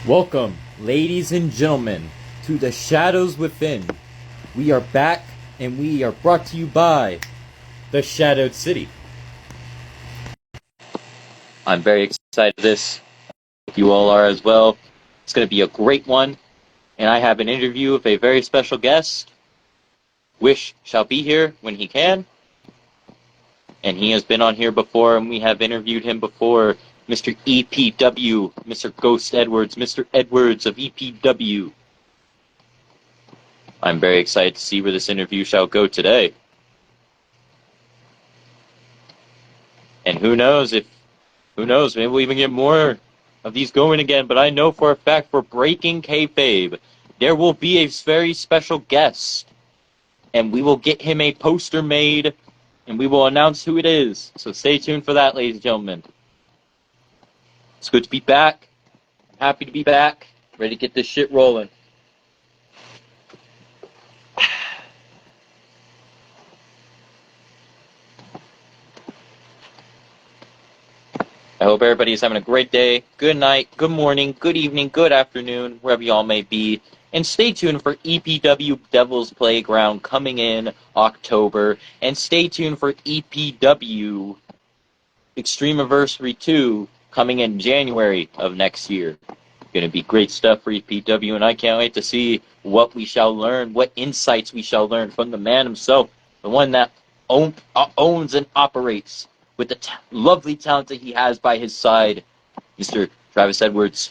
Welcome, ladies and gentlemen, to the Shadows Within. We are back, and we are brought to you by the Shadowed City. I'm very excited for this. If you all are as well. It's going to be a great one, and I have an interview with a very special guest. Wish shall be here when he can, and he has been on here before, and we have interviewed him before. Mr. EPW, Mr. Ghost Edwards, Mr. Edwards of EPW. I'm very excited to see where this interview shall go today. And who knows, maybe we'll even get more of these going again, but I know for a fact for Breaking Kayfabe, there will be a very special guest, and we will get him a poster made, and we will announce who it is. So stay tuned for that, ladies and gentlemen. It's good to be back. Happy to be back. Ready to get this shit rolling. I hope everybody is having a great day, good night, good morning, good evening, good afternoon, wherever y'all may be. And stay tuned for EPW Devil's Playground coming in October. And stay tuned for EPW Extreme Anniversary 2 coming in January of next year. Going to be great stuff for EPW, and I can't wait to see what we shall learn, what insights we shall learn from the man himself, the one that owns and operates with the lovely talent that he has by his side, Mr. Travis Edwards.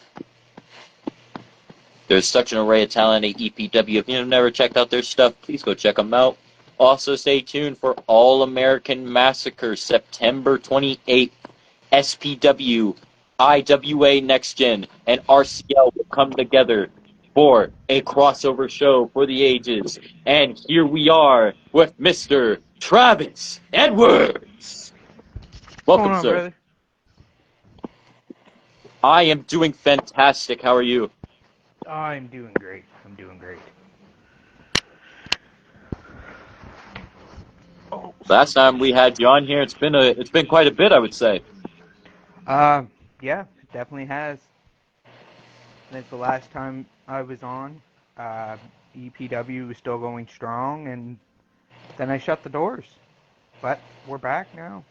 There's such an array of talent at EPW. If you've never checked out their stuff, please go check them out. Also, stay tuned for All American Massacre, September 28th. SPW, IWA Next Gen, and RCL will come together for a crossover show for the ages. And here we are with Mr. Travis Edwards. Welcome, What's going on, sir. brother? I am doing fantastic. How are you? I'm doing great. Oh, Last time we had you on here, it's been quite a bit, I would say. yeah, it definitely has. I think the last time I was on, EPW was still going strong, and then I shut the doors. But we're back now.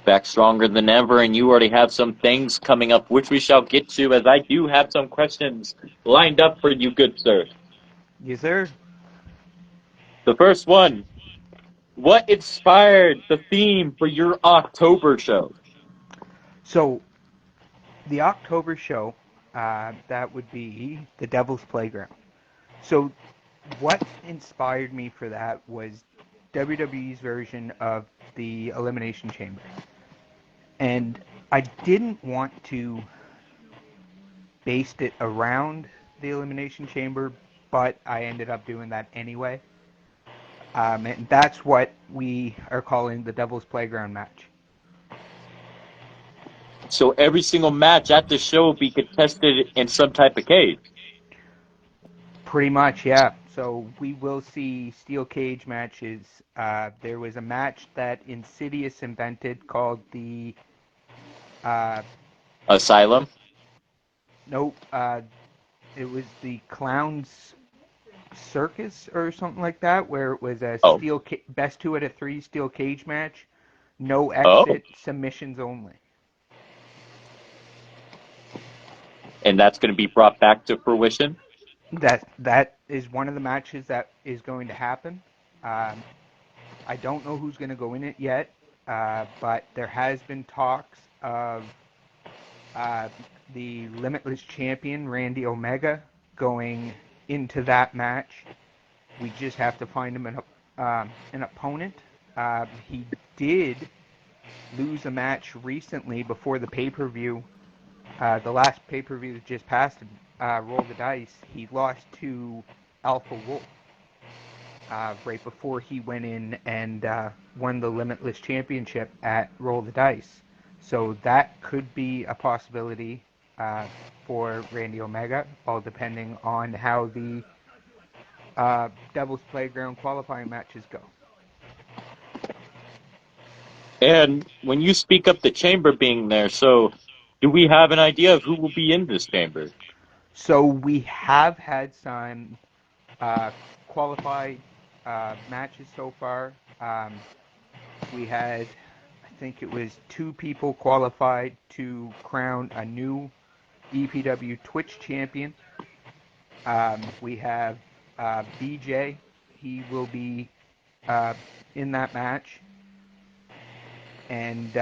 Back stronger than ever, and you already have some things coming up, which we shall get to, as I do have some questions lined up for you, good sir. Yes, sir. The first one, what inspired the theme for your October show? So, the October show, that would be The Devil's Playground. So, what inspired me for that was WWE's version of the Elimination Chamber. And I didn't want to base it around the Elimination Chamber, but I ended up doing that anyway. And that's what we are calling the Devil's Playground match. So every single match at the show will be contested in some type of cage. Pretty much, yeah. So we will see steel cage matches. There was a match that Insidious invented called the Asylum? nope. It was the Clowns Circus or something like that, where it was a Oh. best 2 out of 3 steel cage match, no Oh. exit, submissions only. And that's going to be brought back to fruition? That is one of the matches that is going to happen. I don't know who's going to go in it yet, but there has been talks of the Limitless Champion Randy Omega going into that match. We just have to find him an opponent. He did lose a match recently before the pay-per-view. The last pay-per-view that just passed, Roll the Dice, he lost to Alpha Wolf right before he went in and won the Limitless Championship at Roll the Dice. So that could be a possibility for Randy Omega, all depending on how the Devil's Playground qualifying matches go. And when you speak of the chamber being there, so Do we have an idea of who will be in this chamber? So we have had some uh, qualified matches so far. We had, I think it was 2 people qualified to crown a new EPW Twitch champion. We have BJ. He will be in that match. And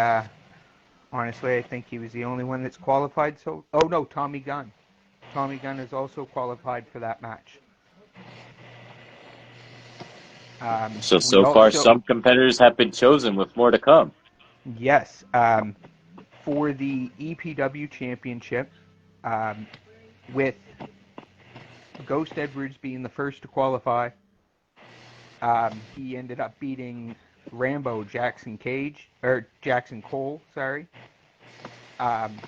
honestly, I think he was the only one that's qualified. So, oh no, Tommy Gunn. Tommy Gunn is also qualified for that match. So far, some competitors have been chosen, with more to come. Yes. For the EPW Championship, with Ghost Edwards being the first to qualify, he ended up beating Rambo Jackson Cole, sorry. And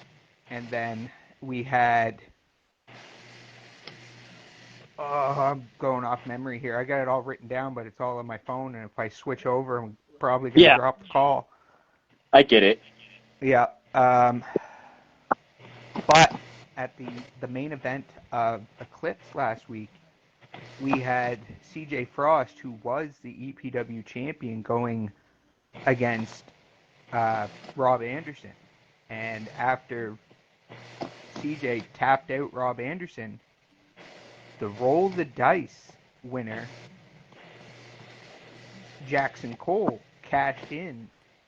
then we had, I'm going off memory here. I got it all written down, but it's all on my phone, and if I switch over, I'm probably going to drop the call. I get it. Yeah. But at the main event of Eclipse last week, we had CJ Frost, who was the EPW champion, going against Rob Anderson. And after CJ tapped out Rob Anderson, the Roll the Dice winner, Jackson Cole, cashed in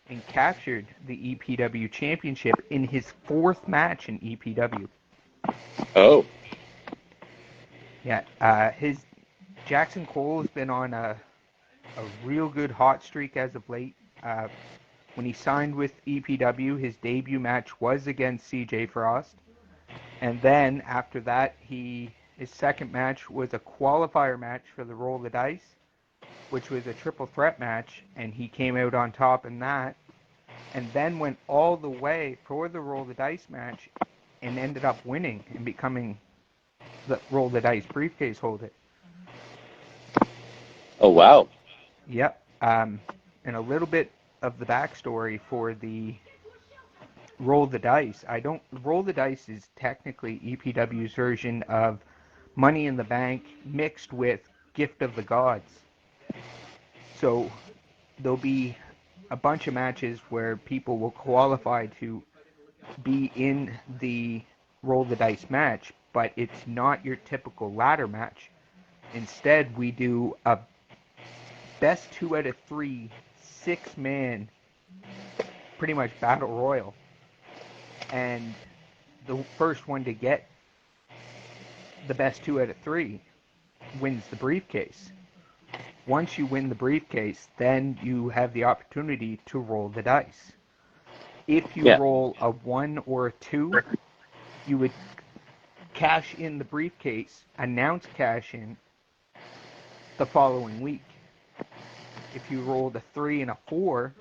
and captured the EPW championship in his 4th match in EPW. Oh. Yeah, Jackson Cole has been on a real good hot streak as of late. When he signed with EPW, his debut match was against CJ Frost. And then after that, his second match was a qualifier match for the Roll the Dice, which was a triple threat match, and he came out on top in that. And then went all the way for the Roll the Dice match and ended up winning and becoming the Roll the Dice briefcase holder. Oh, wow. Yep. And a little bit of the backstory for the Roll the Dice. Roll the Dice is technically EPW's version of Money in the Bank mixed with Gift of the Gods. So there'll be a bunch of matches where people will qualify to be in the Roll the Dice match, but it's not your typical ladder match. Instead, we do a best 2 out of 3 6-man pretty much battle royal, and the first one to get the best 2 out of 3 wins the briefcase. Once you win the briefcase, then you have the opportunity to roll the dice. If you roll a 1 or a 2, you would cash in the briefcase, announce cash in the following week. If you rolled a 3 and a 4,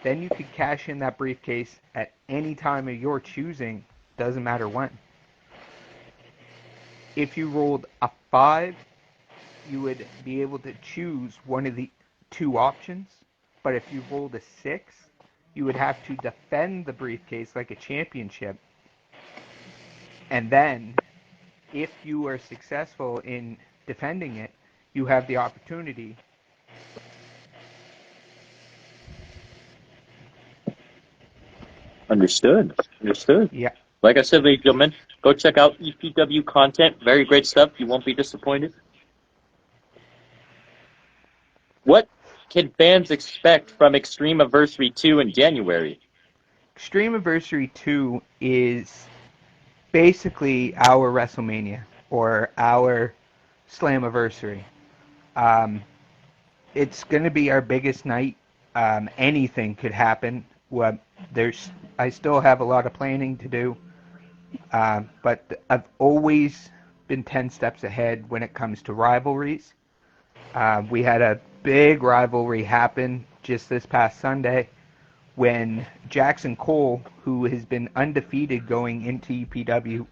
then you could cash in that briefcase at any time of your choosing, doesn't matter when. If you rolled a 5, you would be able to choose one of the 2 options, but if you rolled a 6, you would have to defend the briefcase like a championship. And then, if you are successful in defending it, you have the opportunity Understood. Yeah. Like I said, ladies and gentlemen, go check out EPW content. Very great stuff. You won't be disappointed. What can fans expect from Extremiversary 2 in January? Extremiversary 2 is basically our WrestleMania, or our Slammiversary. It's going to be our biggest night. Anything could happen. I still have a lot of planning to do, but I've always been 10 steps ahead when it comes to rivalries. We had a big rivalry happen just this past Sunday when Jackson Cole, who has been undefeated going into EPW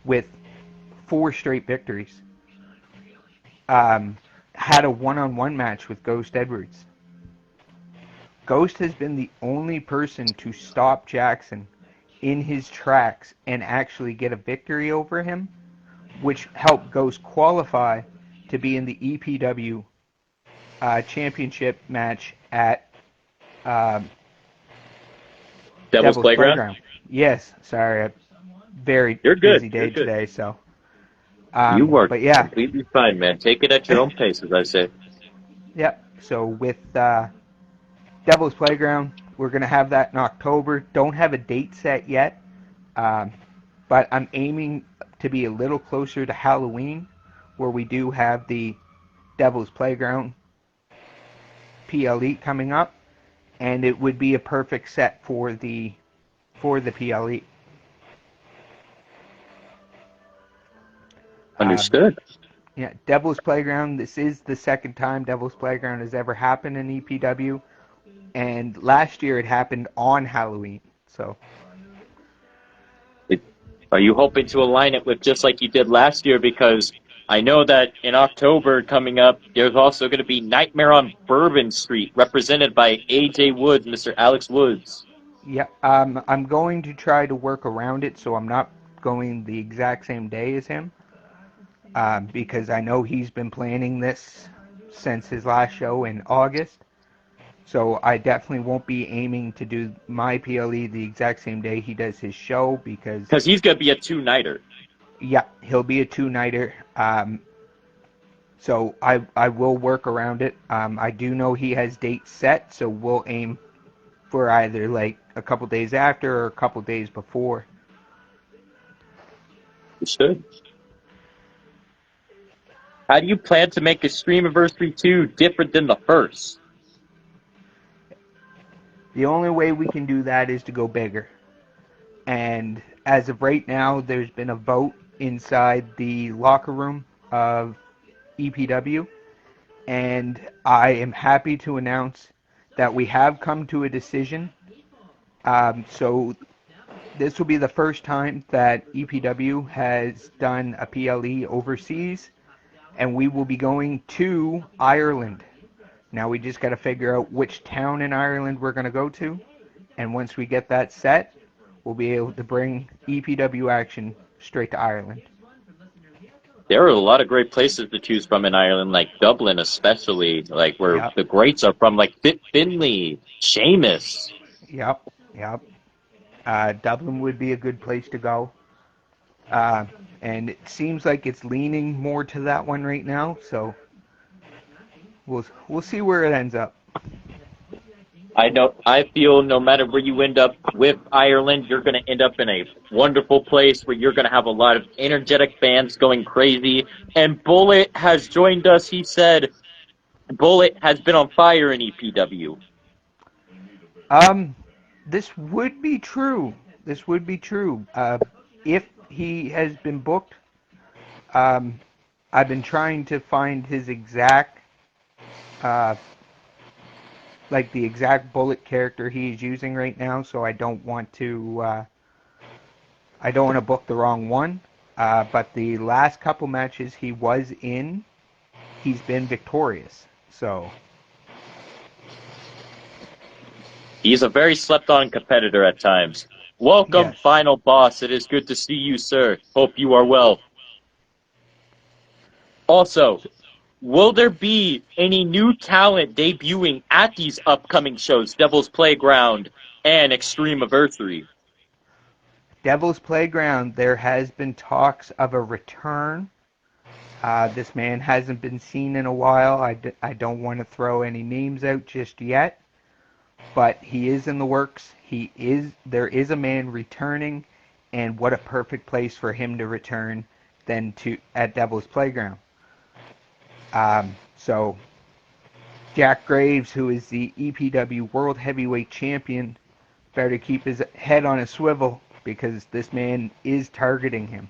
with 4 straight victories, had a one-on-one match with Ghost Edwards. Ghost has been the only person to stop Jackson in his tracks and actually get a victory over him, which helped Ghost qualify to be in the EPW championship match at Devil's Devil's Playground? Playground. Yes, sorry, a very You're good. busy You're day good. today. So, You work but yeah, completely fine, man. Take it at your own pace, as I say. yep. So with Devil's Playground, we're gonna have that in October. Don't have a date set yet, um, but I'm aiming to be a little closer to Halloween, where we do have the Devil's Playground PLE coming up, and it would be a perfect set for the PLE. Understood. Yeah, Devil's Playground. This is the second time Devil's Playground has ever happened in EPW, and last year it happened on Halloween. So Are you hoping to align it with just like you did last year? Because I know that in October coming up, there's also going to be Nightmare on Bourbon Street, represented by AJ Woods, Mr. Alex Woods. yeah, I'm going to try to work around it, so I'm not going the exact same day as him, because I know he's been planning this since his last show in August. So I definitely won't be aiming to do my PLE the exact same day he does his show because, Because he's going to be a two-nighter. yeah, he'll be a two-nighter. So I will work around it. I do know he has dates set, so we'll aim for either like a couple days after or a couple days before. Understood. How do you plan to make Extreme Anniversary 2 different than the first? The only way we can do that is to go bigger. And as of right now, there's been a vote inside the locker room of EPW, and I am happy to announce that we have come to a decision. So this will be the first time that EPW has done a PLE overseas, and we will be going to Ireland. Now we just got to figure out which town in Ireland we're going to go to, and once we get that set, we'll be able to bring EPW action straight to Ireland. There are a lot of great places to choose from in Ireland, like Dublin especially, like where Yep, the greats are from, like Fit Finley, Sheamus. yep, yep. Dublin would be a good place to go. And it seems like it's leaning more to that one right now, so we'll see where it ends up. I feel no matter where you end up with Ireland, you're going to end up in a wonderful place where you're going to have a lot of energetic fans going crazy. And Bullet has joined us. He said Bullet has been on fire in EPW. This would be true. This would be true. If he has been booked, I've been trying to find his exact, uh, like the exact Bullet character he's using right now, so I don't want to, I don't want to book the wrong one. But the last couple matches he was in, he's been victorious. So He's a very slept-on competitor at times. Welcome, yes. Final Boss. It is good to see you, sir. Hope you are well. Also, will there be any new talent debuting at these upcoming shows, Devil's Playground and Extreme Anniversary? Devil's Playground, there has been talks of a return. This man hasn't been seen in a while. I don't want to throw any names out just yet, but he is in the works. There is a man returning, and what a perfect place for him to return than to at Devil's Playground. So Jack Graves, who is the EPW World Heavyweight Champion, better keep his head on a swivel because this man is targeting him.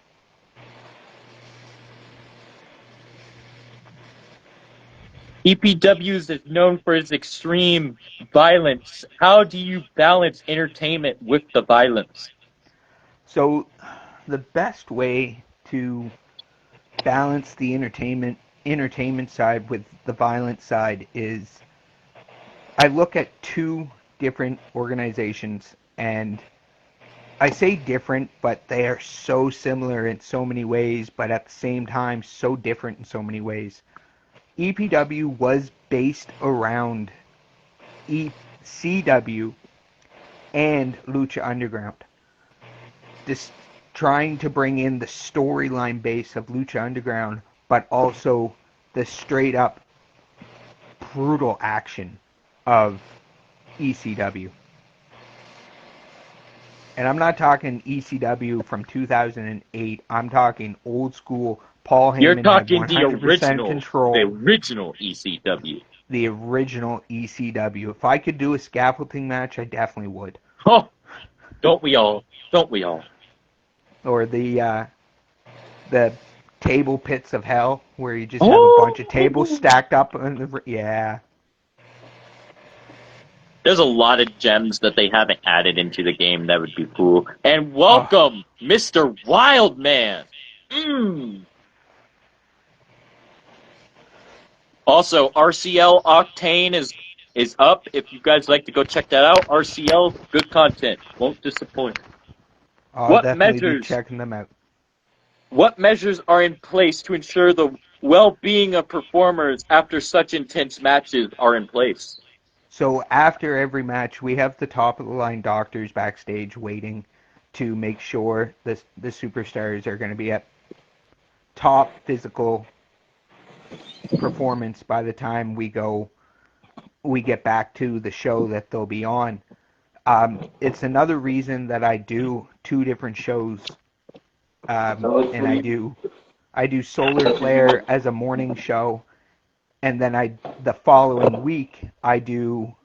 EPW is known for its extreme violence. How do you balance entertainment with the violence? So the best way to balance the entertainment side with the violent side is I look at two different organizations and I say different, but they are so similar in so many ways, but at the same time so different in so many ways. EPW was based around ECW and Lucha Underground. This trying to bring in the storyline base of Lucha Underground, but also the straight up brutal action of ECW. And I'm not talking ECW from 2008. I'm talking old school. Paul You're Heyman had talking the 100% control. original ECW. The original ECW. If I could do a scaffolding match, I definitely would. Oh, don't we all? Don't we all? Or the table pits of hell, where you just have a bunch of tables stacked up. Yeah. There's a lot of gems that they haven't added into the game that would be cool. And welcome, Mr. Wildman. Also, RCL Octane is up. If you guys like to go check that out, RCL, good content, won't disappoint. I'll definitely be checking them out. What measures are in place to ensure the well-being of performers after such intense matches are in place? So after every match, we have the top-of-the-line doctors backstage waiting to make sure the superstars are going to be at top physical performance by the time we get back to the show that they'll be on. It's another reason that I do 2 different shows, and I do Solar Flare as a morning show, and then the following week I do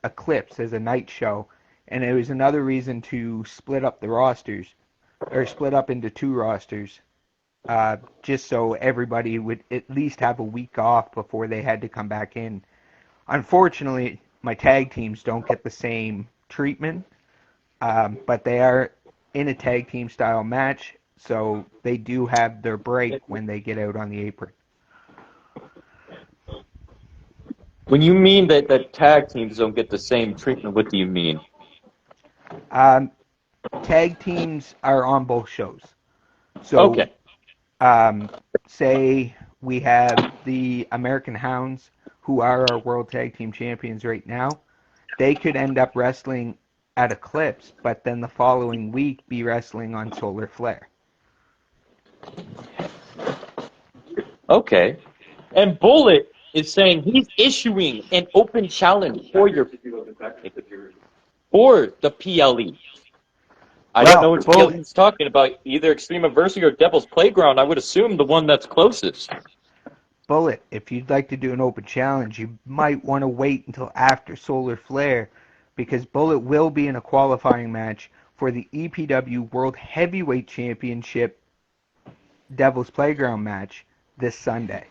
Eclipse as a night show, and it was another reason to split up the rosters, or split up into 2 rosters, just so everybody would at least have a week off before they had to come back in. Unfortunately, my tag teams don't get the same treatment, but they are in a tag team style match, so they do have their break when they get out on the apron. When you mean that tag teams don't get the same treatment, what do you mean? Tag teams are on both shows. So, okay. Say we have the American Hounds, who are our World Tag Team Champions right now. They could end up wrestling at Eclipse, but then the following week be wrestling on Solar Flare. Okay. And Bullet is saying he's issuing an open challenge for the PLE. I don't know which PLE he's talking about, either Extreme Adversity or Devil's Playground. I would assume the one that's closest. Bullet, if you'd like to do an open challenge, you might want to wait until after Solar Flare, because Bullet will be in a qualifying match for the EPW World Heavyweight Championship Devil's Playground match this Sunday.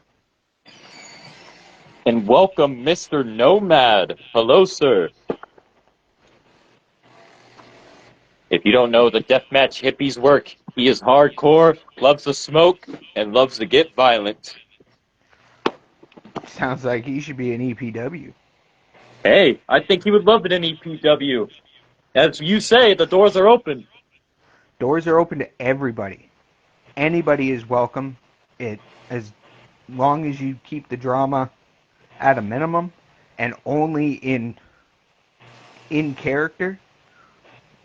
And welcome, Mr. Nomad. Hello, sir. If you don't know the deathmatch hippies work, he is hardcore, loves to smoke, and loves to get violent. Sounds like he should be an EPW. Hey, I think he would love it in EPW. As you say, the doors are open. Doors are open to everybody. Anybody is welcome. As long as you keep the drama at a minimum and only in character,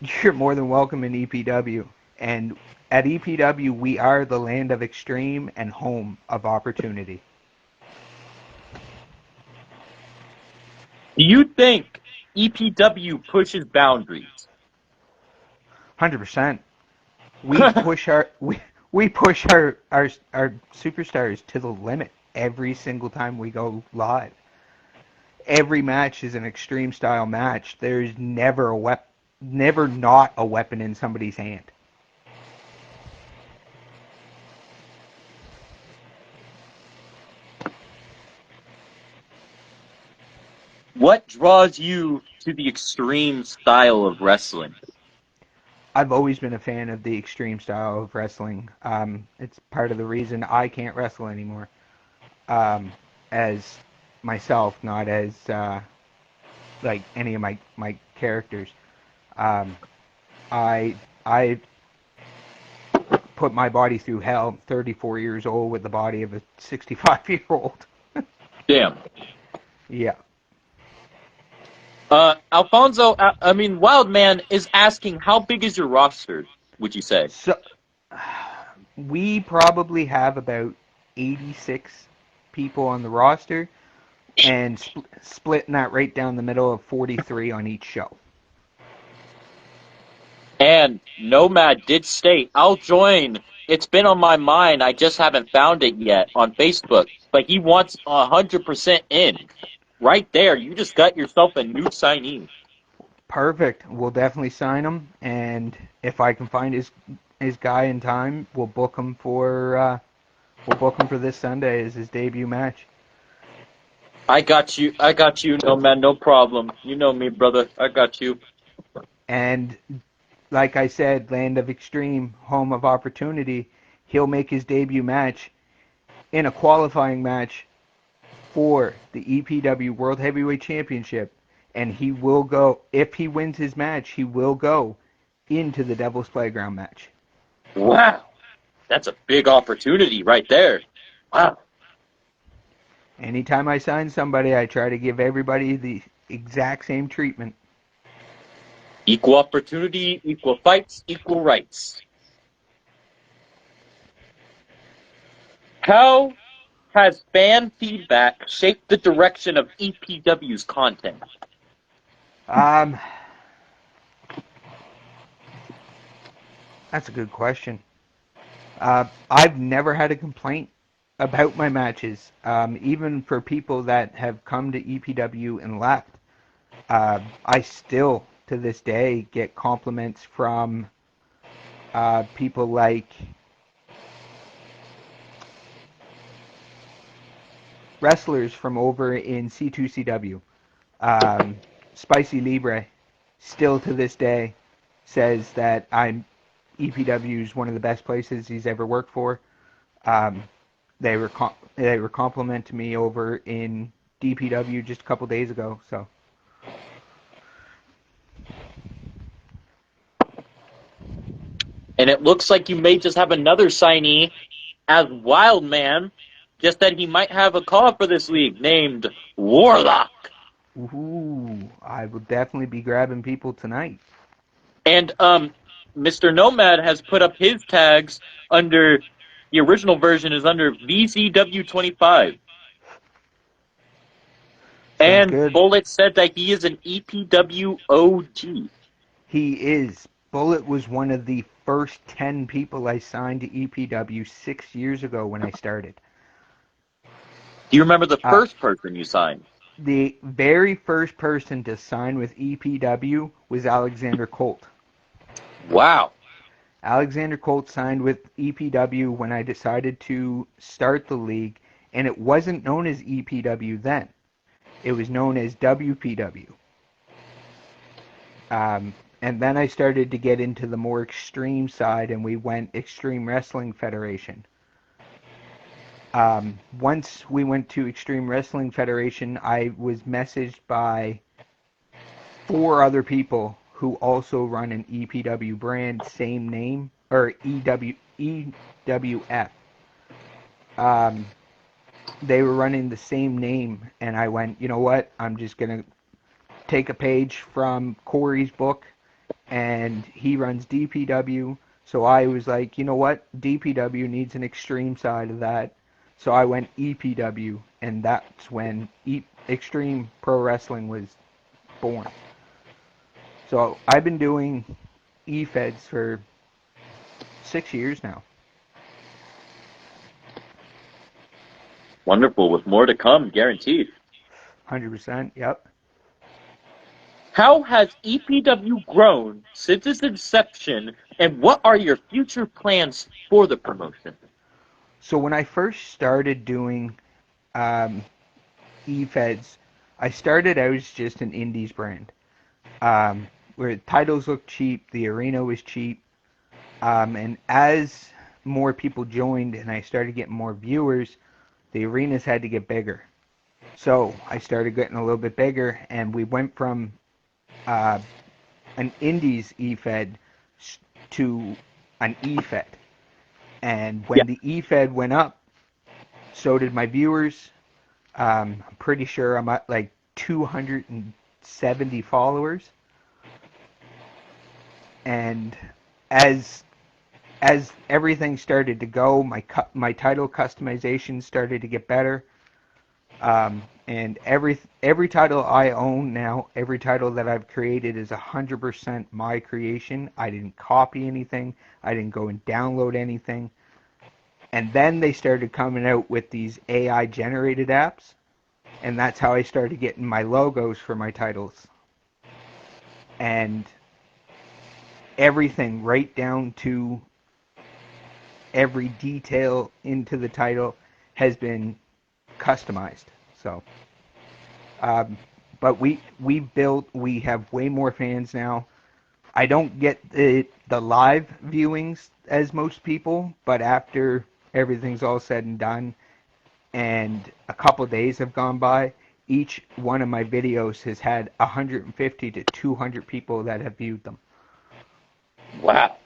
you're more than welcome in EPW. And at EPW, we are the land of extreme and home of opportunity. Do you think EPW pushes boundaries? 100%. We push our superstars to the limit every single time we go live. Every match is an extreme style match. There's never not a weapon in somebody's hand. What draws you to the extreme style of wrestling? I've always been a fan of the extreme style of wrestling. It's part of the reason I can't wrestle anymore. As myself, not as like any of my characters. I put my body through hell. I'm 34 years old with the body of a 65-year-old. Damn. Yeah. Alfonso, Wildman is asking, how big is your roster, would you say? So we probably have about 86 people on the roster, and splitting that right down the middle of 43 on each show. And Nomad did state, I'll join. It's been on my mind. I just haven't found it yet on Facebook. But he wants 100% in. Right there, you just got yourself a new signee. Perfect. We'll definitely sign him, and if I can find his guy in time, we'll book him for this Sunday as his debut match. I got you, Nomad, no problem. You know me, brother. I got you. And like I said, Land of Extreme, home of opportunity, he'll make his debut match in a qualifying match for the EPW World Heavyweight Championship, and he will go, if he wins his match, he will go into the Devil's Playground match. Wow. That's a big opportunity right there. Wow. Anytime I sign somebody, I try to give everybody the exact same treatment. Equal opportunity, equal fights, equal rights. How has fan feedback shaped the direction of EPW's content? That's a good question. I've never had a complaint about my matches, even for people that have come to EPW and left. I still, to this day, get compliments from people like wrestlers from over in C2CW. Spicy Libre, still to this day, says that EPW is one of the best places he's ever worked for. They were complimenting me over in DPW just a couple days ago. So. And it looks like you may just have another signee as Wildman, just that he might have a call for this league named Warlock. Ooh, I will definitely be grabbing people tonight. And Mr. Nomad has put up his tags under, the original version is under VZW25. And good. Bullet said that he is an EPW OG. He is. Bullet was one of the first 10 people I signed to EPW 6 years ago when I started. Do you remember the first person you signed? The very first person to sign with EPW was Alexander Colt. Wow. Alexander Colt signed with EPW when I decided to start the league, and it wasn't known as EPW then. It was known as WPW. And then I started to get into the more extreme side, and we went Extreme Wrestling Federation. Once we went to Extreme Wrestling Federation, I was messaged by 4 other people who also run an EPW brand, same name, or EWF. They were running the same name, and I went, you know what, I'm just going to take a page from Corey's book, and he runs DPW, so I was like, you know what, DPW needs an extreme side of that, so I went EPW, and that's when Extreme Pro Wrestling was born. So I've been doing EFEDs for 6 years now. Wonderful, with more to come, guaranteed. 100%, yep. How has EPW grown since its inception, and what are your future plans for the promotion? So when I first started doing EFEDs, I started out as just an indies brand, where titles looked cheap, the arena was cheap, and as more people joined and I started getting more viewers, the arenas had to get bigger. So I started getting a little bit bigger, and we went from an indies EFED to an E-Fed. And when the E-Fed went up, so did my viewers. I'm pretty sure I'm at like 270 followers. And as everything started to go, my title customization started to get better. And every title I own now, every title that I've created is 100% my creation. I didn't copy anything. I didn't go and download anything. And then they started coming out with these AI generated apps, and that's how I started getting my logos for my titles. And everything, right down to every detail into the title, has been customized. So, but we have way more fans now. I don't get the live viewings as most people, but after everything's all said and done, and a couple days have gone by, each one of my videos has had 150 to 200 people that have viewed them. Wow.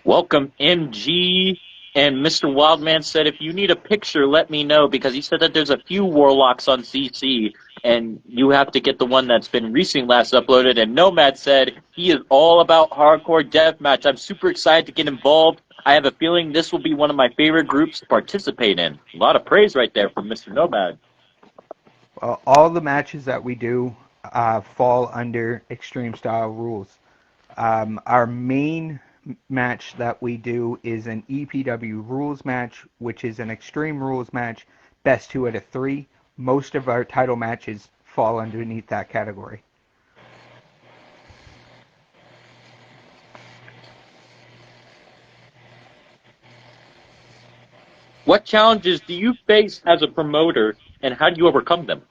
Welcome, MG. And Mr. Wildman said, if you need a picture, let me know, because he said that there's a few Warlocks on CC, and you have to get the one that's been recently last uploaded. And Nomad said he is all about hardcore deathmatch. I'm super excited to get involved. I have a feeling this will be one of my favorite groups to participate in. A lot of praise right there from Mr. Nomad. Well, all the matches that we do fall under Extreme Style rules. Our main match that we do is an EPW rules match, which is an extreme rules match, best 2 out of 3. Most of our title matches fall underneath that category. What challenges do you face as a promoter, and how do you overcome them?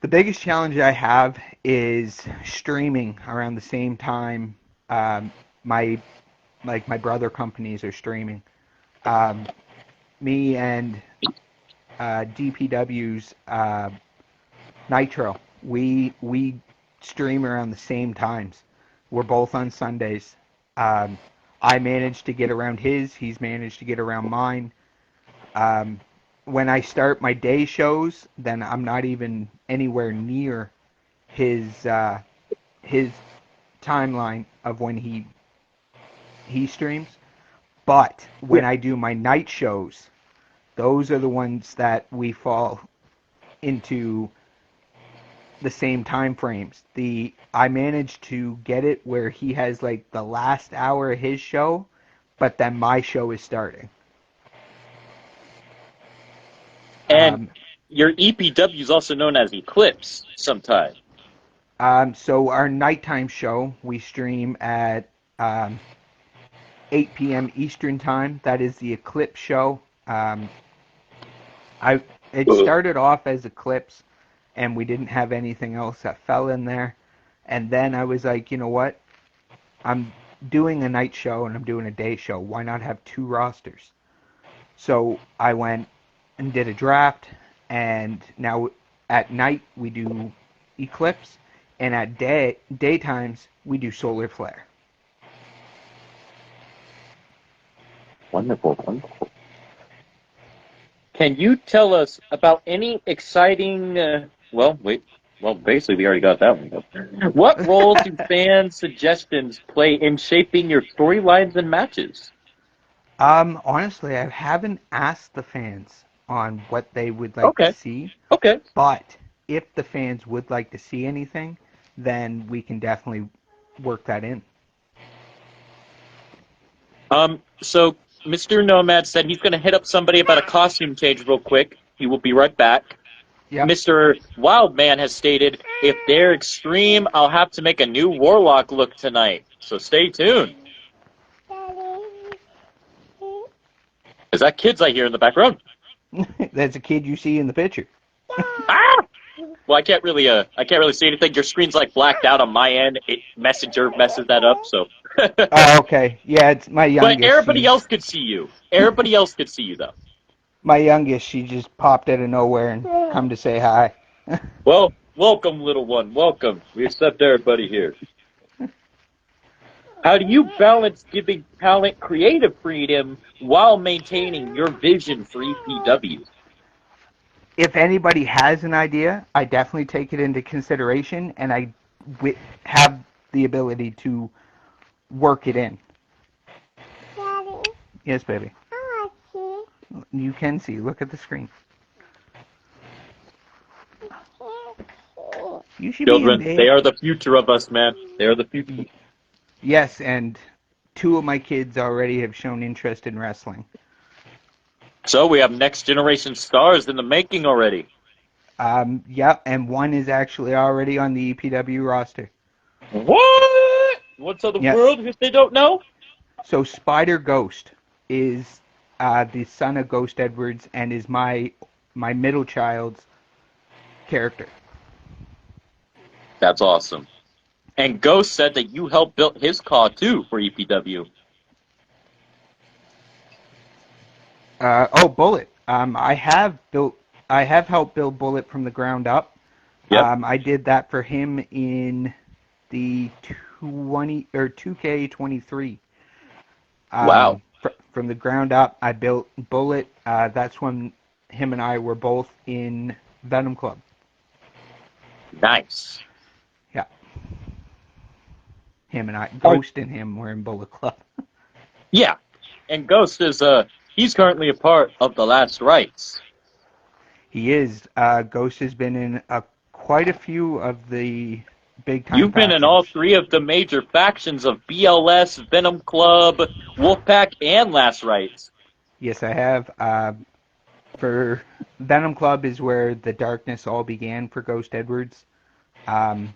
The biggest challenge I have is streaming around the same time my brother companies are streaming. Me and DPW's Nitro, we stream around the same times. We're both on Sundays. I managed to get around his. He's managed to get around mine. When I start my day shows, then I'm not even anywhere near his timeline of when he streams. But when I do my night shows, those are the ones that we fall into the same time frames. I managed to get it where he has like the last hour of his show, but then my show is starting. And your EPW is also known as Eclipse sometimes. So our nighttime show, we stream at 8 p.m. Eastern Time. That is the Eclipse show. It started off as Eclipse, and we didn't have anything else that fell in there. And then I was like, you know what? I'm doing a night show and I'm doing a day show. Why not have 2 rosters? So I went and did a draft, and now at night we do Eclipse, and at daytimes we do Solar Flare. Wonderful, wonderful. Can you tell us about any exciting, basically we already got that one. What role do fan suggestions play in shaping your storylines and matches? Honestly, I haven't asked the fans on what they would like to see. Okay. But if the fans would like to see anything, then we can definitely work that in. So Mr. Nomad said he's going to hit up somebody about a costume change real quick. He will be right back. Yep. Mr. Wildman has stated, if they're extreme, I'll have to make a new Warlock look tonight. So stay tuned. Is that kids I hear in the background? That's a kid you see in the picture. Ah! Well, I can't really see anything. Your screen's like blacked out on my end. Messenger messes that up, so. Oh, okay. Yeah, it's my youngest. But everybody else could see you. Everybody else could see you, though. My youngest, she just popped out of nowhere and come to say hi. Well, welcome, little one. Welcome. We accept everybody here. How do you balance giving talent creative freedom while maintaining your vision for EPW? If anybody has an idea, I definitely take it into consideration, and I have the ability to work it in. Daddy, Yes, baby. I want to You can see. Look at the screen. see. You should be in Children, they bed. are the future of us, man. They are the future. Yes, and two of my kids already have shown interest in wrestling. So we have next generation stars in the making already. Yeah, and one is actually already on the EPW roster. What? What's of the Yeah. world if they don't know? So Spider Ghost is the son of Ghost Edwards and is my middle child's character. That's awesome. And Ghost said that you helped build his car too for EPW. Bullet. I have helped build Bullet from the ground up. Yep. I did that for him in the 2K23. Wow. From the ground up, I built Bullet. That's when him and I were both in Venom Club. Nice. Yeah. Him and I, Ghost and him were in Bullet Club. Yeah. And Ghost is he's currently a part of the Last Rites. He is. Ghost has been in quite a few of the big time. You've been in all three of the major factions of BLS, Venom Club, Wolfpack, and Last Rites. Yes, I have. For Venom Club is where the darkness all began for Ghost Edwards. And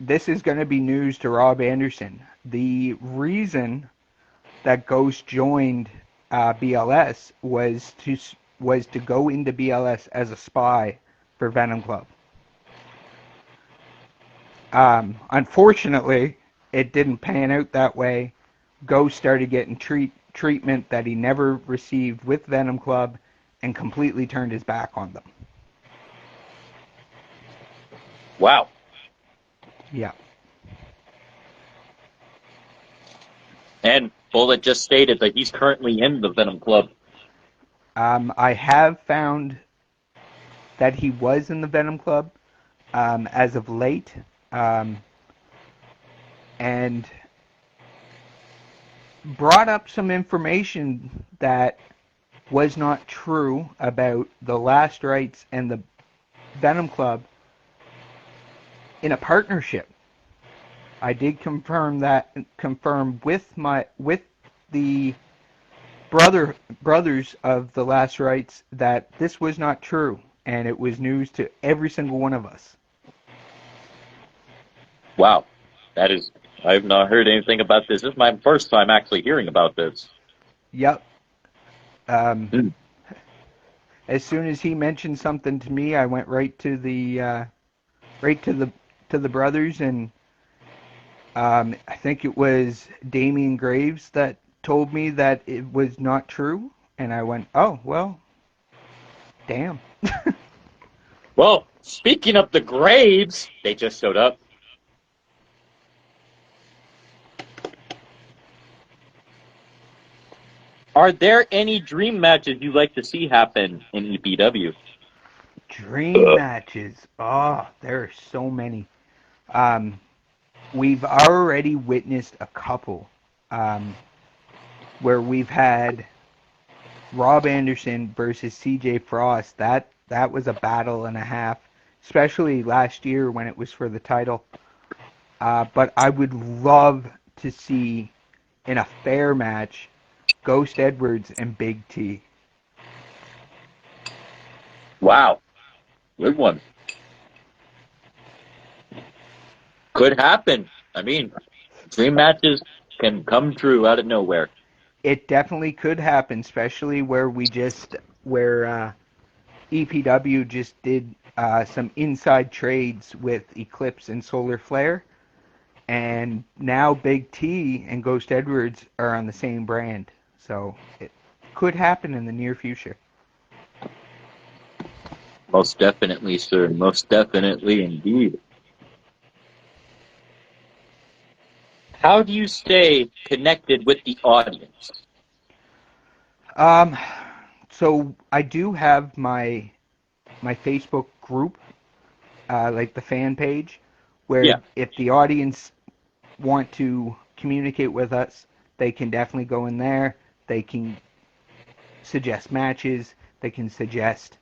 this is going to be news to Rob Anderson. The reason that Ghost joined BLS was to go into BLS as a spy for Venom Club. Unfortunately, it didn't pan out that way. Ghost started getting treatment that he never received with Venom Club and completely turned his back on them. Wow. Yeah. And Bullet just stated that he's currently in the Venom Club. I have found that he was in the Venom Club as of late. And brought up some information that was not true about the Last Rites and the Venom Club in a partnership. I did confirm with the brothers of the Last Rites that this was not true, and it was news to every single one of us. Wow. That is, I've not heard anything about this. This is my first time actually hearing about this. Yep. As soon as he mentioned something to me, I went right to the brothers, and I think it was Damian Graves that told me that it was not true, and I went, oh, well, damn. Well, speaking of the Graves, they just showed up. Are there any dream matches you'd like to see happen in EPW? Dream matches. Oh, there are so many. We've already witnessed a couple where we've had Rob Anderson versus CJ Frost. That was a battle and a half, especially last year when it was for the title. But I would love to see in a fair match Ghost Edwards and Big T. Wow. Good one. Could happen. I mean, dream matches can come true out of nowhere. It definitely could happen, especially where EPW just did some inside trades with Eclipse and Solar Flare, and now Big T and Ghost Edwards are on the same brand, so it could happen in the near future. Most definitely, sir. Most definitely indeed. How do you stay connected with the audience? So I do have my Facebook group, like the fan page, where Yeah. if the audience want to communicate with us, they can definitely go in there. They can suggest matches. They can suggest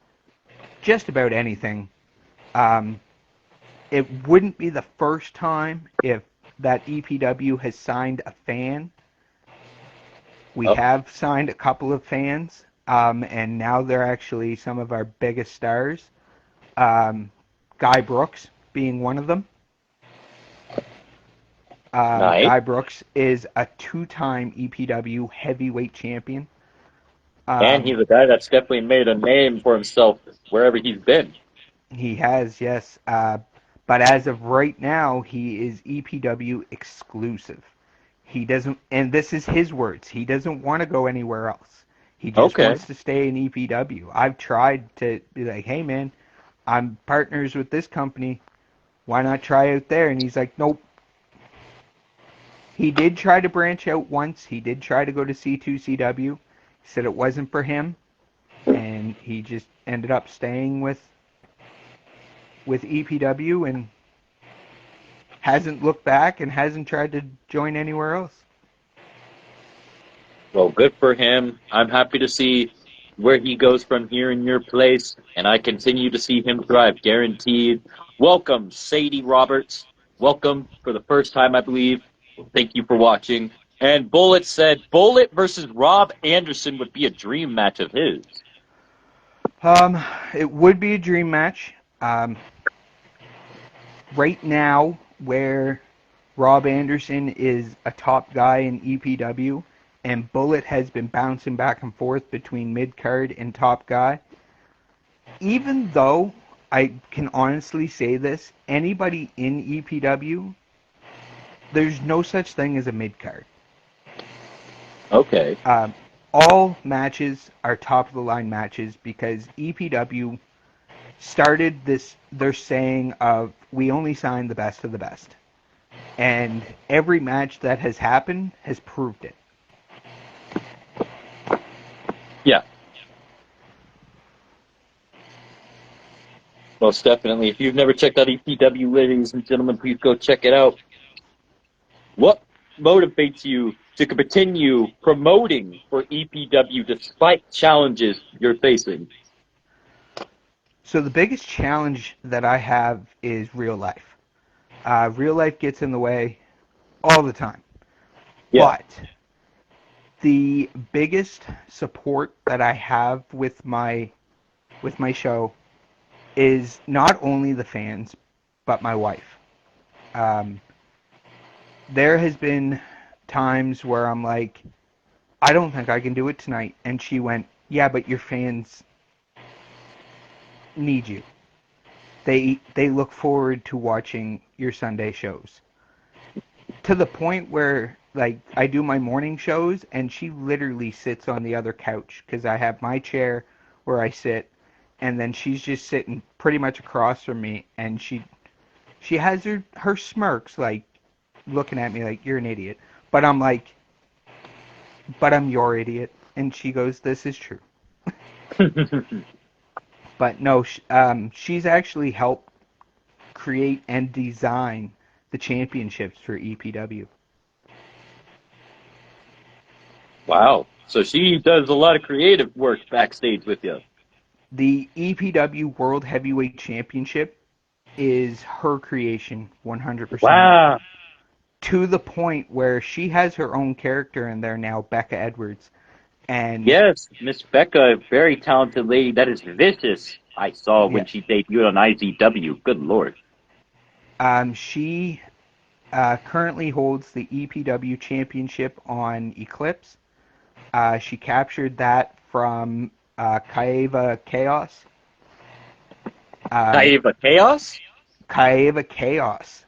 just about anything. Um, it wouldn't be the first time if that EPW has signed a fan. We Oh, have signed a couple of fans, and now they're actually some of our biggest stars. Guy Brooks being one of them. nice. Guy Brooks is a two-time EPW heavyweight champion. And he's a guy that's definitely made a name for himself wherever he's been. He has, yes. But as of right now, he is EPW exclusive. He doesn't, and this is his words, he doesn't want to go anywhere else. He just Okay. wants to stay in EPW. I've tried to be like, hey man, I'm partners with this company. Why not try out there? And he's like, nope. He did try to branch out once. He did try to go to C2CW. He said it wasn't for him, and he just ended up staying with EPW and hasn't looked back and hasn't tried to join anywhere else. Well, good for him. I'm happy to see where he goes from here in your place, and I continue to see him thrive, guaranteed. Welcome, Sadie Roberts. Welcome for the first time, I believe. Thank you for watching. And Bullet said Bullet versus Rob Anderson would be a dream match of his. It would be a dream match. Right now, where Rob Anderson is a top guy in EPW, and Bullet has been bouncing back and forth between mid-card and top guy, even though I can honestly say this, anybody in EPW, there's no such thing as a mid-card. Okay. All matches are top-of-the-line matches because EPW started their saying of, we only sign the best of the best. And every match that has happened has proved it. Yeah. Most definitely. If you've never checked out EPW, ladies and gentlemen, please go check it out. What motivates you to continue promoting for EPW despite challenges you're facing? So the biggest challenge that I have is real life. Real life gets in the way all the time. Yeah. But the biggest support that I have with my show is not only the fans, but my wife. There has been times where I'm like, I don't think I can do it tonight. And she went, yeah, but your fans need you. They look forward to watching your Sunday shows. To the point where, like, I do my morning shows, and she literally sits on the other couch because I have my chair where I sit, and then she's just sitting pretty much across from me, and she has her smirks, like, looking at me like, you're an idiot. But I'm like, but I'm your idiot. And she goes, this is true. But no, she's actually helped create and design the championships for EPW. Wow. So she does a lot of creative work backstage with you. The EPW World Heavyweight Championship is her creation, 100%. Wow. To the point where she has her own character in there now, Becca Edwards. And Yes, Miss Becca, a very talented lady that is vicious. I saw when yeah, she debuted on IZW. Good Lord. she currently holds the EPW Championship on Eclipse. She captured that from Kaeva Chaos. Kaiva Chaos? Kaeva Chaos.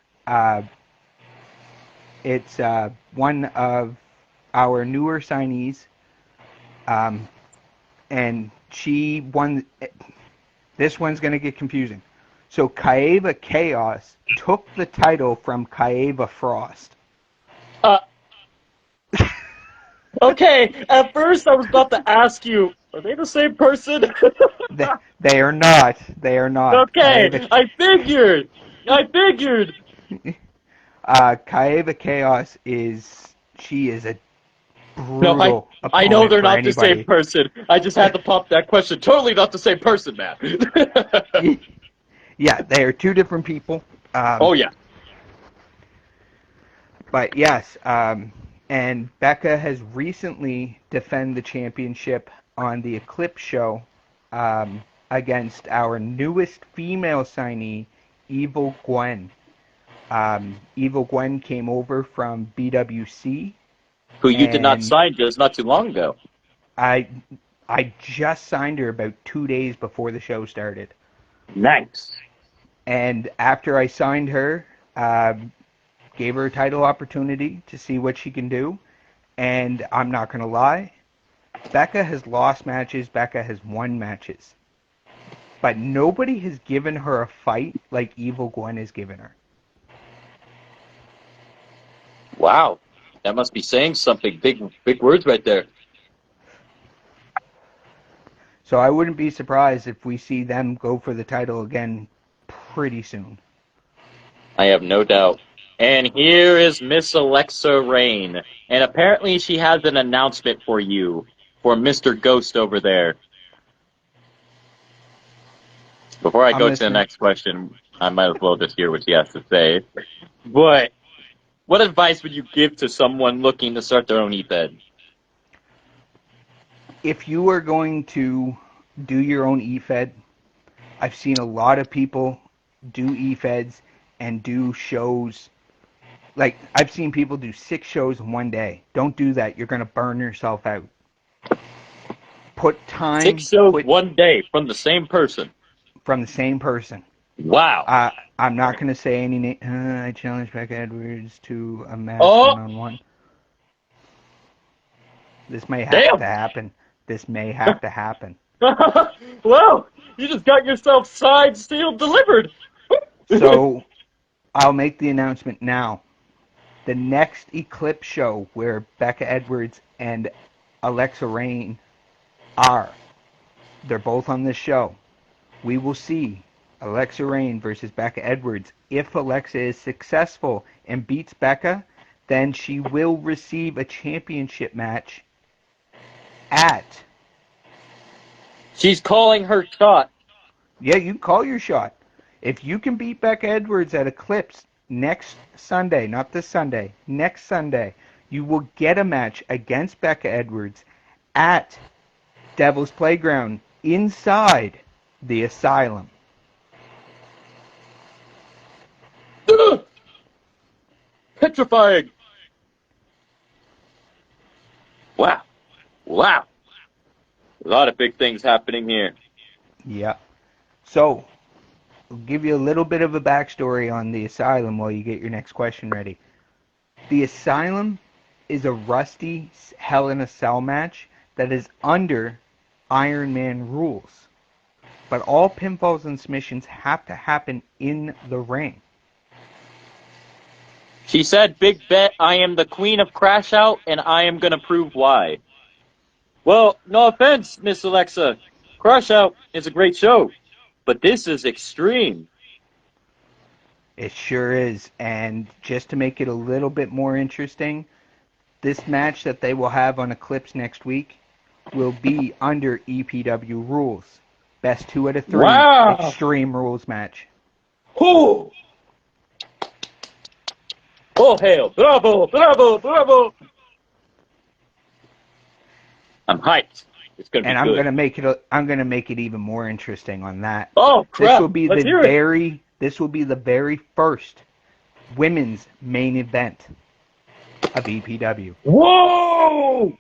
It's one of our newer signees, and she won. This one's going to get confusing. So Kaeva Chaos took the title from Kaeva Frost. Okay, at first I was about to ask you, are they the same person? They are not. They are not. Okay, I figured. I figured. Kaeva Chaos she is a No, brutal I know opponent they're for not the same anybody. person. I just had to pop that question. Totally not the same person, man. Yeah, they are two different people. Oh yeah. But yes, and Becca has recently defended the championship on the Eclipse show against our newest female signee, Evil Gwen. Evil Gwen came over from BWC, Who you did not and sign just not too long ago. I I just signed her about 2 days before the show started. Nice. And after I signed her, gave her a title opportunity to see what she can do. And I'm not going to lie, Becca has lost matches, Becca has won matches. But nobody has given her a fight like Evil Gwen has given her. Wow. That must be saying something. Big words right there. So I wouldn't be surprised if we see them go for the title again pretty soon. I have no doubt. And here is Miss Alexa Rain. And apparently she has an announcement for you, for Mr. Ghost over there. Before I I'm go to the listening. next question, I might as well just hear what she has to say. But what advice would you give to someone looking to start their own e-fed? If you are going to do your own e-fed, I've seen a lot of people do e-feds and do shows. Like, I've seen people do 6 shows in one day. Don't do that. You're going to burn yourself out. Put 6 time, shows one day from the same person. from the same person. Wow. I'm not going to say any name. I challenge Becca Edwards to a match Oh, one-on-one. This may have damn. to happen. This may have to happen. Well, you just got yourself signed, sealed, delivered. So I'll make the announcement now. The next Eclipse show where Becca Edwards and Alexa Rain are, they're both on this show. We will see Alexa Rain versus Becca Edwards. If Alexa is successful and beats Becca, then she will receive a championship match at. She's calling her shot. Yeah, you can call your shot. If you can beat Becca Edwards at Eclipse next Sunday, not this Sunday, next Sunday, you will get a match against Becca Edwards at Devil's Playground inside the Asylum. Ugh! Petrifying. Wow. Wow. A lot of big things happening here. Yeah. So, I'll give you a little bit of a backstory on the Asylum while you get your next question ready. The Asylum is a rusty Hell in a Cell match that is under Iron Man rules. But all pinfalls and submissions have to happen in the ring. She said, big bet, I am the queen of Crash Out, and I am going to prove why. Well, no offense, Miss Alexa. Crash Out is a great show, but this is extreme. It sure is. And just to make it a little bit more interesting, this match that they will have on Eclipse next week will be under EPW rules. Best 2 out of 3 Wow. Extreme Rules match. Oh, oh hail. Bravo, bravo, bravo. I'm hyped. It's going to be And I'm good. gonna make it even more interesting on that. Oh, crap. This will be Let's hear it. This will be the very first women's main event of EPW. Whoa!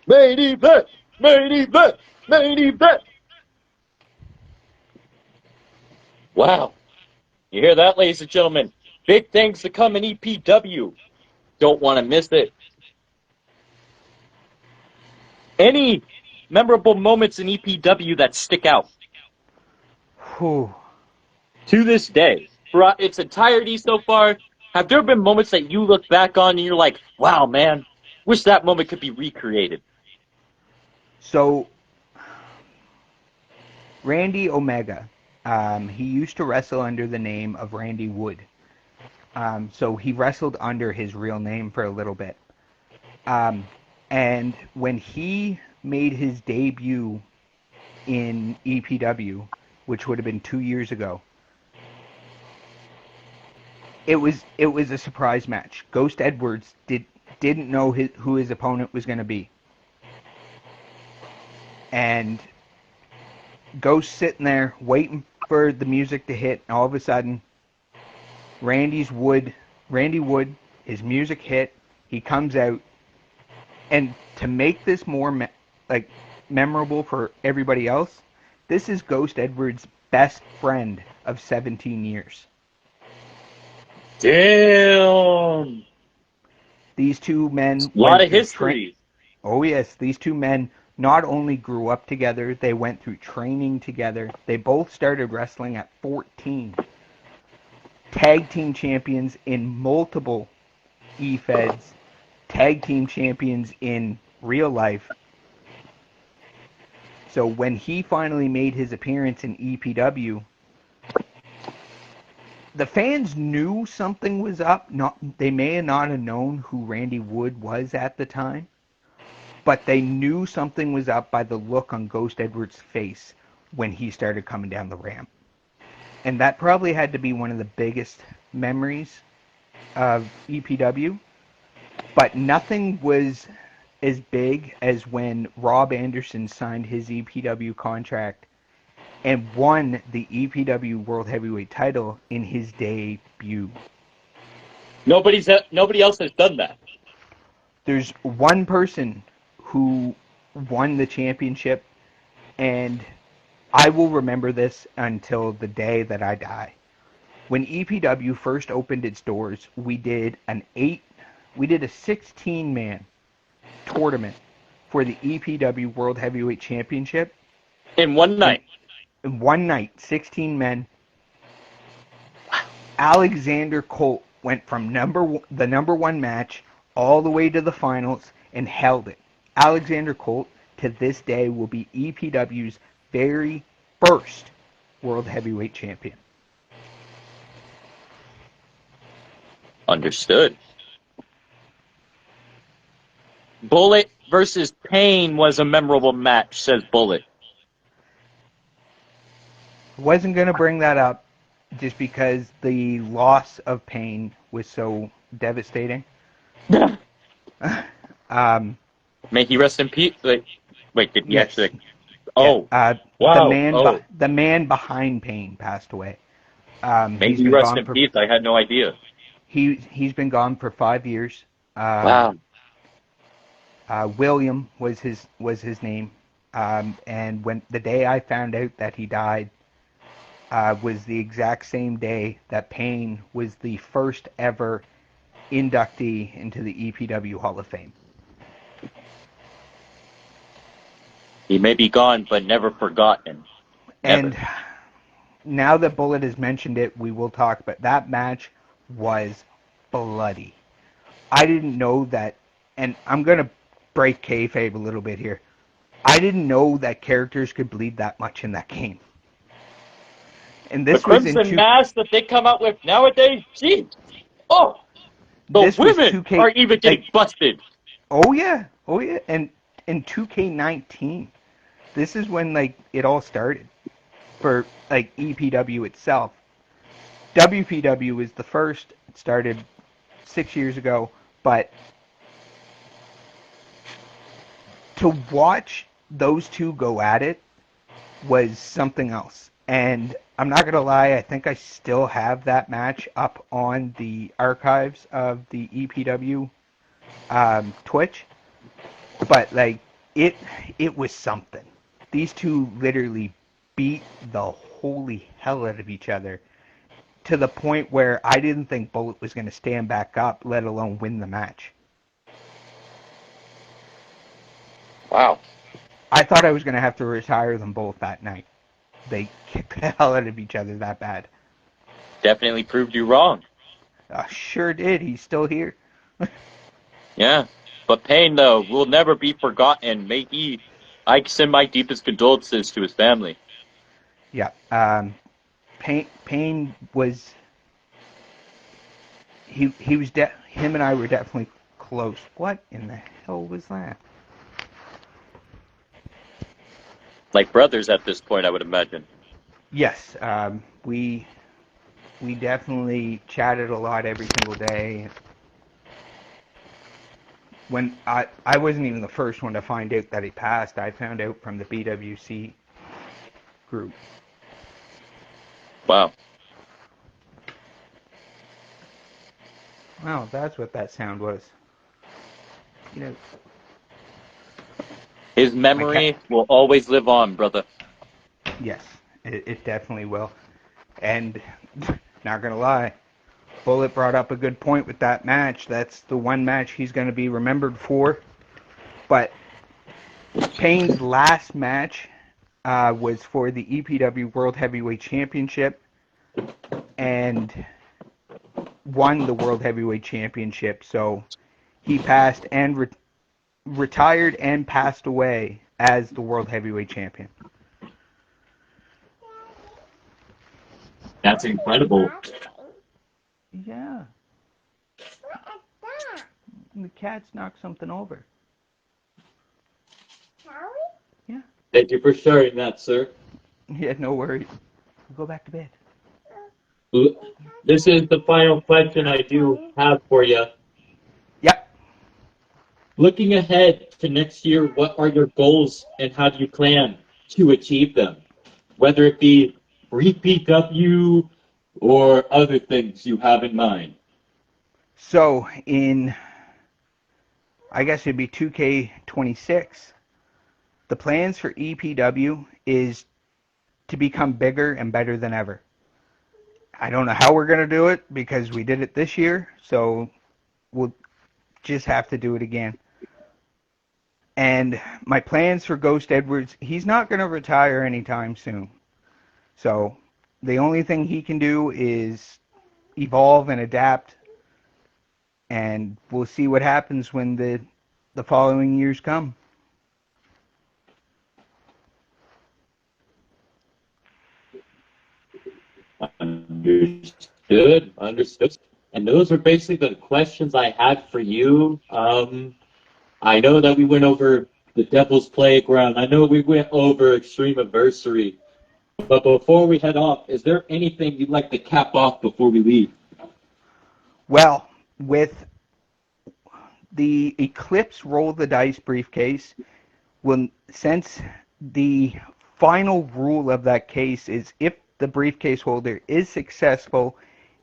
Main event! Main event! Main event! Wow. You hear that, ladies and gentlemen? Big things to come in EPW. Don't want to miss it. Any memorable moments in EPW that stick out Whew. to this day? For its entirety so far, have there been moments that you look back on and you're like, wow, man, Wish that moment could be recreated. So, Randy Omega, he used to wrestle under the name of Randy Wood. So he wrestled under his real name for a little bit. And when he made his debut in EPW, which would have been 2 years ago, it was a surprise match. Ghost Edwards didn't know who his opponent was going to be. And Ghost sitting there waiting for the music to hit, and all of a sudden, Randy Wood, his music hit, he comes out, and to make this more memorable for everybody else, this is Ghost Edwards' best friend of 17 years. Damn! These two men A lot of history. Oh yes, these two men not only grew up together, they went through training together. They both started wrestling at 14. Tag team champions in multiple E-Feds, tag team champions in real life. So when he finally made his appearance in EPW, the fans knew something was up. They may not have known who Randy Wood was at the time, but they knew something was up by the look on Ghost Edwards' face when he started coming down the ramp. And that probably had to be one of the biggest memories of EPW. But nothing was as big as when Rob Anderson signed his EPW contract and won the EPW World Heavyweight title in his debut. Nobody else has done that. There's one person who won the championship, and I will remember this until the day that I die. When EPW first opened its doors, we did a 16-man tournament for the EPW World Heavyweight Championship. In one night. In one night, 16 men. Alexander Colt went from the number one match all the way to the finals and held it. Alexander Colt, to this day, will be EPW's very first World Heavyweight Champion. Understood. Bullet versus Pain was a memorable match, says Bullet. Wasn't going to bring that up just because the loss of Pain was so devastating. May he rest in peace. Wait, did he Yes. actually? Oh, wow. The man behind Pain passed away. May he rest in peace. I had no idea. He's been gone for 5 years. Wow. William was his name, and when the day I found out that he died was the exact same day that Pain was the first ever inductee into the EPW Hall of Fame. He may be gone, but never forgotten. Never. And now that Bullet has mentioned it, we will talk, but that match was bloody. I didn't know that, and I'm going to break kayfabe a little bit here. I didn't know that characters could bleed that much in that game. And this the Crimson Mask that they come out with nowadays, gee, oh, the women are even getting busted. Oh yeah, and in 2K19, this is when it all started for EPW itself. WPW was the first. It started 6 years ago, but to watch those two go at it was something else. And I'm not going to lie, I think I still have that match up on the archives of the EPW Twitch. But, it was something. These two literally beat the holy hell out of each other to the point where I didn't think Bullet was going to stand back up, let alone win the match. Wow. I thought I was going to have to retire them both that night. They kicked the hell out of each other that bad. Definitely proved you wrong. Sure did. He's still here. Yeah. But Payne, though, will never be forgotten. I send my deepest condolences to his family. Yeah. Payne was he was him and I were definitely close. What in the hell was that? Like brothers at this point, I would imagine. Yes. We definitely chatted a lot every single day. When I wasn't even the first one to find out that he passed, I found out from the BWC group. Wow. Wow, that's what that sound was. You know, His memory will always live on, brother. yes, it definitely will. And not gonna lie, Bullet brought up a good point with that match. That's the one match he's gonna be remembered for. But Payne's last match was for the EPW World Heavyweight Championship, and won the World Heavyweight Championship. So he passed and retired and passed away as the World Heavyweight Champion. That's incredible. Yeah. What is that? The cat's knocked something over. Sorry? Yeah. Thank you for sharing that, sir. Yeah, no worries. Go back to bed. This is the final question I do have for you. Yep. Looking ahead to next year, what are your goals and how do you plan to achieve them? Whether it be for EPW or other things you have in mind. So I guess it'd be 2K26, the plans for EPW is to become bigger and better than ever. I don't know how we're going to do it because we did it this year, so we'll just have to do it again. And my plans for Ghost Edwards, he's not going to retire anytime soon. So the only thing he can do is evolve and adapt, and we'll see what happens when the following years come. Understood. Understood. And those are basically the questions I had for you. I know that we went over the Devil's Playground. I know we went over Extreme Adversary. But before we head off, is there anything you'd like to cap off before we leave? Well, with the Eclipse Roll the Dice briefcase, since the final rule of that case is if the briefcase holder is successful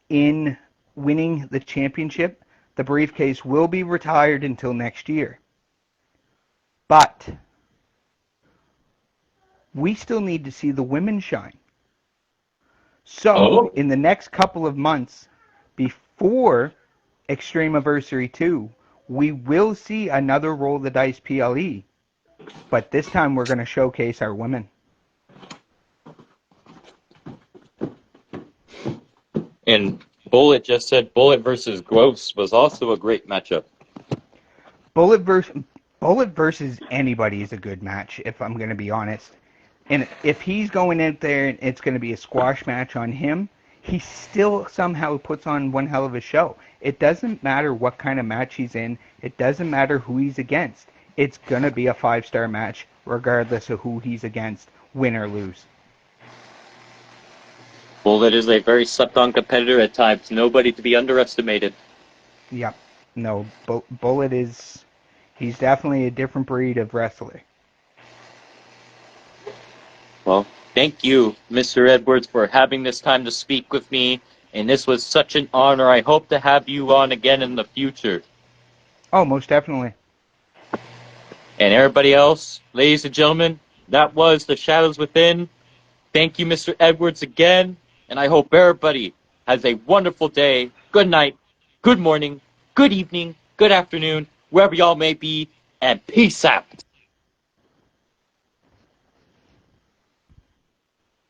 in winning the championship, the briefcase will be retired until next year. But we still need to see the women shine. So, in the next couple of months before Extreme Adversary 2, we will see another Roll the Dice PLE. But this time we're going to showcase our women. And Bullet just said Bullet versus Gross was also a great matchup. Bullet versus anybody is a good match, if I'm going to be honest. And if he's going out there and it's going to be a squash match on him, he still somehow puts on one hell of a show. It doesn't matter what kind of match he's in. It doesn't matter who he's against. It's going to be a 5-star match regardless of who he's against, win or lose. Bullet is a very slept-on competitor at times. Nobody to be underestimated. Yep. No, Bullet he's definitely a different breed of wrestler. Well, thank you, Mr. Edwards, for having this time to speak with me. And this was such an honor. I hope to have you on again in the future. Oh, most definitely. And everybody else, ladies and gentlemen, that was The Shadows Within. Thank you, Mr. Edwards, again. And I hope everybody has a wonderful day, good night, good morning, good evening, good afternoon, wherever y'all may be. And peace out.